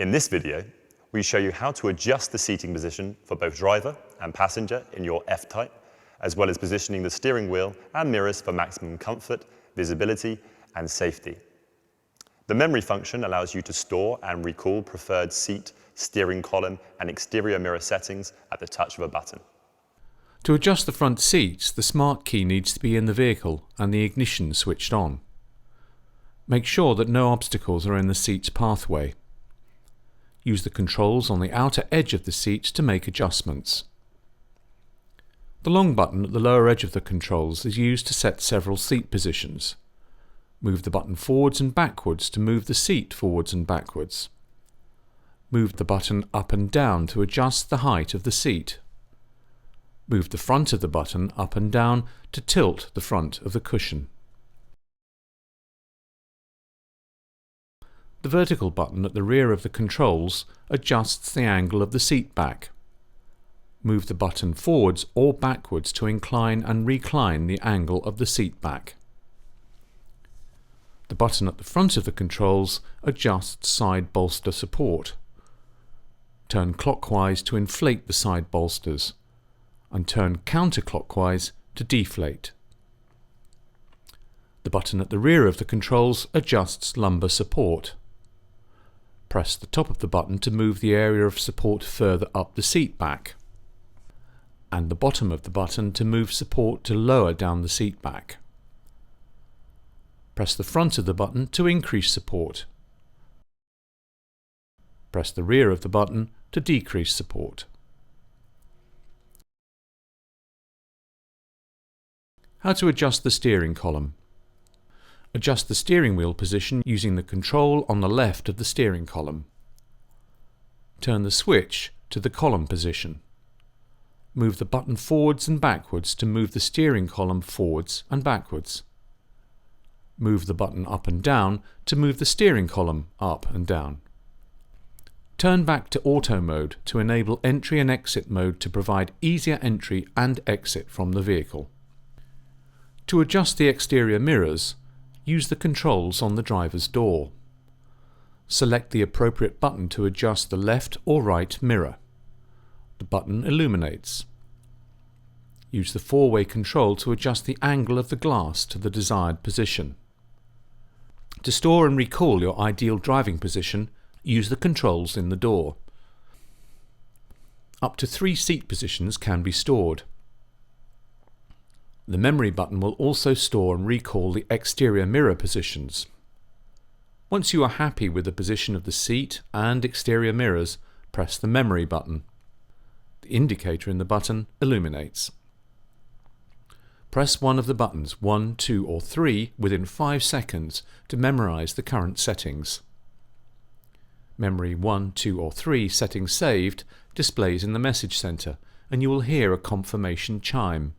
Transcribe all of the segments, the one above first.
In this video, we show you how to adjust the seating position for both driver and passenger in your F-Type, as well as positioning the steering wheel and mirrors for maximum comfort, visibility, and safety. The memory function allows you to store and recall preferred seat, steering column, and exterior mirror settings at the touch of a button. To adjust the front seats, the SmartKey needs to be in the vehicle and the ignition switched on. Make sure that no obstacles are in the seat's pathway. Use the controls on the outer edge of the seat to make adjustments. The long button at the lower edge of the controls is used to set several seat positions. Move the button forwards and backwards to move the seat forwards and backwards. Move the button up and down to adjust the height of the seat. Move the front of the button up and down to tilt the front of the cushion. The vertical button at the rear of the controls adjusts the angle of the seat back. Move the button forwards or backwards to incline and recline the angle of the seat back. The button at the front of the controls adjusts side bolster support. Turn clockwise to inflate the side bolsters, and turn counterclockwise to deflate. The button at the rear of the controls adjusts lumbar support. Press the top of the button to move the area of support further up the seat back, and the bottom of the button to move support to lower down the seat back. Press the front of the button to increase support. Press the rear of the button to decrease support. How to adjust the steering column. Adjust the steering wheel position using the control on the left of the steering column. Turn the switch to the column position. Move the button forwards and backwards to move the steering column forwards and backwards. Move the button up and down to move the steering column up and down. Turn back to auto mode to enable entry and exit mode to provide easier entry and exit from the vehicle. To adjust the exterior mirrors, use the controls on the driver's door. Select the appropriate button to adjust the left or right mirror. The button illuminates. Use the four-way control to adjust the angle of the glass to the desired position. To store and recall your ideal driving position, use the controls in the door. Up to 3 seat positions can be stored. The memory button will also store and recall the exterior mirror positions. Once you are happy with the position of the seat and exterior mirrors, press the memory button. The indicator in the button illuminates. Press one of the buttons 1, 2 or 3 within 5 seconds to memorize the current settings. Memory 1, 2 or 3 setting saved displays in the message center, and you will hear a confirmation chime.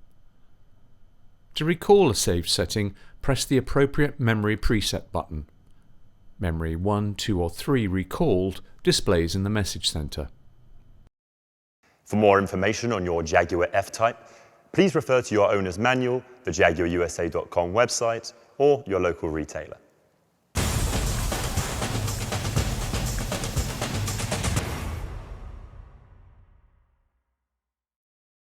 To recall a saved setting, press the appropriate memory preset button. Memory 1, 2 or 3 recalled displays in the message center. For more information on your Jaguar F-Type, please refer to your owner's manual, the JaguarUSA.com website, or your local retailer.